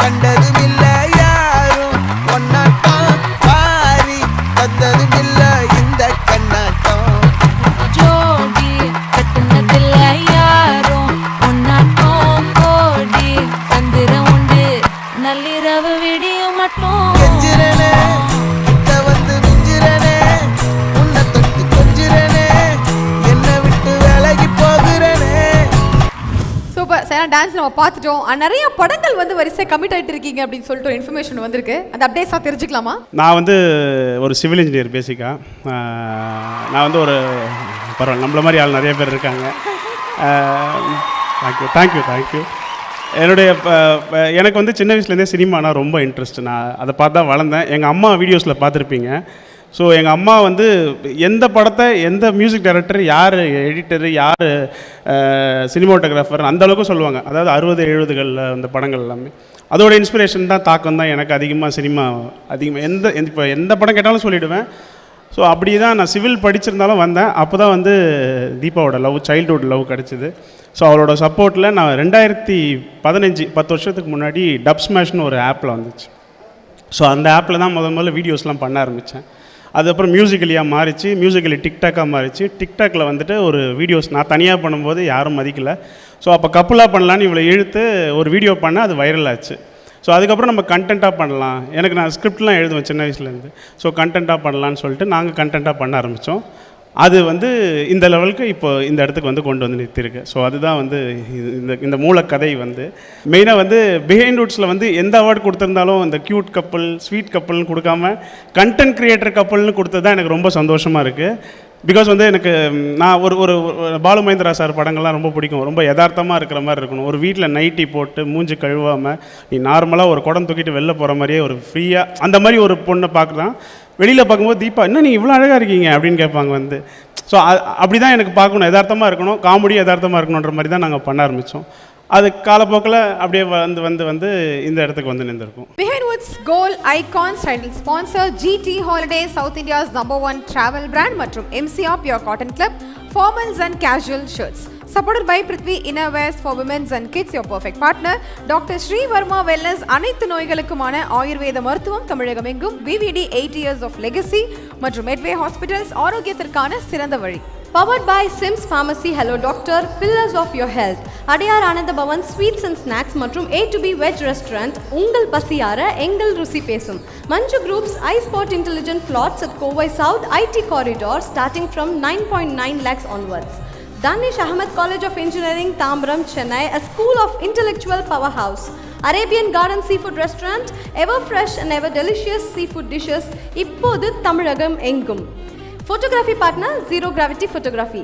கண்டதும் இல்ல யாரும் ஒன்னாட்டம் பாரி தந்ததும் இல்ல இந்த கண்ணாட்டம் ஜோடி கட்டுனதில்ல யாரும் ஒன்னாட்டம் கோடி தந்திரம் உண்டு நள்ளிரவு விடியும் மட்டும் கெஞ்சிரனே கிட்ட வந்து மிஞ்சிரனே உன்னை தொட்டு கொஞ்சிரனே என்னை விட்டு விலகி போகிறனே. சூப்பர் சார், டான்ஸ் நம்ம பார்த்துட்டோம். நிறைய படங்கள் வந்து வரிசையாக கமிட் ஆகிட்டு இருக்கீங்க அப்படின்னு சொல்லிட்டு ஒரு இன்ஃபர்மேஷன் வந்திருக்கு. அந்த அப்டேட்ஸாக தெரிஞ்சுக்கலாமா? நான் வந்து ஒரு சிவில் இன்ஜினியர் பேசிக்காக. நான் வந்து ஒரு பரவாயில்ல நம்மள மாதிரி ஆள் நிறைய பேர் இருக்காங்க. தேங்க்யூ. என்னுடைய எனக்கு வந்து சின்ன வயசுலேருந்தே சினிமானா ரொம்ப இன்ட்ரெஸ்ட். நான் அதை பார்த்து தான் வளர்ந்தேன். எங்கள் அம்மா வீடியோஸில் பார்த்துருப்பீங்க. ஸோ எங்கள் அம்மா வந்து எந்த படத்தை எந்த மியூசிக் டைரக்டர் யார் எடிட்டரு யார் சினிமாட்டோகிராஃபர் அந்தளவுக்கு சொல்லுவாங்க. அதாவது 60-70களில் அந்த படங்கள் எல்லாமே அதோட இன்ஸ்பிரேஷன் தான் தாக்கம் தான் எனக்கு அதிகமாக சினிமா இப்போ எந்த படம் கேட்டாலும் சொல்லிவிடுவேன். ஸோ அப்படி தான் நான் சிவில் படிச்சிருந்தாலும் வந்தேன். அப்போ தான் வந்து தீபாவோட லவ், சைல்டுஹுட் லவ் கிடச்சிது. ஸோ அவரோட சப்போர்ட்டில் நான் 2015 10 வருஷத்துக்கு முன்னாடி டப் ஸ்மாஷ்னு ஒரு ஆப்பில் வந்துச்சு. ஸோ அந்த ஆப்பில் தான் முதல்ல வீடியோஸ்லாம் பண்ண ஆரம்பித்தேன். அதுக்கப்புறம் மியூசிக்கலியாக மாறிச்சு, மியூசிக்கலி டிக்டாக்காக மாறிச்சு. டிக்டாக்கில் வந்துட்டு ஒரு வீடியோஸ் நான் தனியாக பண்ணும்போது யாரும் மதிக்கலை. ஸோ அப்போ கப்புலாக பண்ணலான்னு இவ்வளோ இழுத்து ஒரு வீடியோ பண்ண அது வைரல் ஆச்சு. ஸோ அதுக்கப்புறம் நம்ம கண்டென்ட்டாக பண்ணலாம். நான் ஸ்கிரிப்ட்லாம் எழுதுவேன் சின்ன வயசுலேருந்து. ஸோ கண்டென்ட்டாக பண்ணலான்னு சொல்லிட்டு நாங்கள் கண்டென்ட்டாக பண்ண ஆரம்பித்தோம். அது வந்து இந்த லெவலுக்கு இப்போ இந்த இடத்துக்கு வந்து கொண்டு வந்து நிறுத்திருக்கு. ஸோ அதுதான் வந்து இந்த மூலக்கதை வந்து மெயினாக வந்து பிஹைண்ட் ரூட்ஸில் வந்து எந்த அவார்டு கொடுத்துருந்தாலும் இந்த க்யூட் கப்பல் ஸ்வீட் கப்பல்னு கொடுக்காம கண்டென்ட் கிரியேட்டர் கப்பல்னு கொடுத்தது தான் எனக்கு ரொம்ப சந்தோஷமாக இருக்குது. பிகாஸ் வந்து எனக்கு நான் ஒரு பாலு மகேந்திரா சார் படங்கள்லாம் ரொம்ப பிடிக்கும். ரொம்ப யதார்த்தமாக இருக்கிற மாதிரி இருக்கணும். ஒரு வீட்டில் நைட்டி போட்டு மூஞ்சி கழுவாமல் நீ நார்மலாக ஒரு குடம் தூக்கிட்டு வெளில போகிற மாதிரியே ஒரு ஃப்ரீயாக அந்த மாதிரி ஒரு பொண்ணை பார்க்கலாம். வெளியில் பார்க்கும்போது தீபா இன்னும் நீ இவ்வளோ அழகாக இருக்கீங்க அப்படின்னு கேட்பாங்க வந்து. ஸோ அப்படி தான் எனக்கு பார்க்கணும், யதார்த்தமாக இருக்கணும், காமெடி யதார்த்தமாக இருக்கணுன்ற மாதிரி தான் நாங்கள் பண்ண ஆரம்பித்தோம். அது காலப்போக்கில் அப்படியே வந்து இந்த இடத்துக்கு வந்து நின்றுருக்கும். Behind Woods Gold Icons title sponsor GT Holidays, South India's #1 travel brand மற்றும் MCR Pure Cotton Club formals and casual shirts. Supported by Prithvi Innerwears for Women's and Kids, your perfect partner. Dr. Sri Verma Wellness, அனைத்து நோய்களுக்குமான ஆயுர்வேத மருத்துவம் தமிழகம் எங்கும். VVD 8 years of legacy மற்றும் Medway Hospitals, ஆரோக்கியத்திற்கான சிறந்த வழி. Powered by Sims Pharmacy, Hello Doctor, Pillars of Your Health, Adiyar Ananda Bhavan Sweets and Snacks மற்றும் A2B Veg Restaurant, உங்கள் பசியார எங்கள் ருசி பேசும். Manju Group's iSpot Intelligent Plots at Kovai South IT Corridor starting from 9.9 lakhs onwards. Danish Ahmed College of Engineering, Tambram, Chennai, a school of intellectual powerhouse. Arabian Garden Seafood Restaurant, ever fresh and ever delicious seafood dishes, இப்போது தமிழகம் எங்கும். Photography partner, Zero Gravity Photography.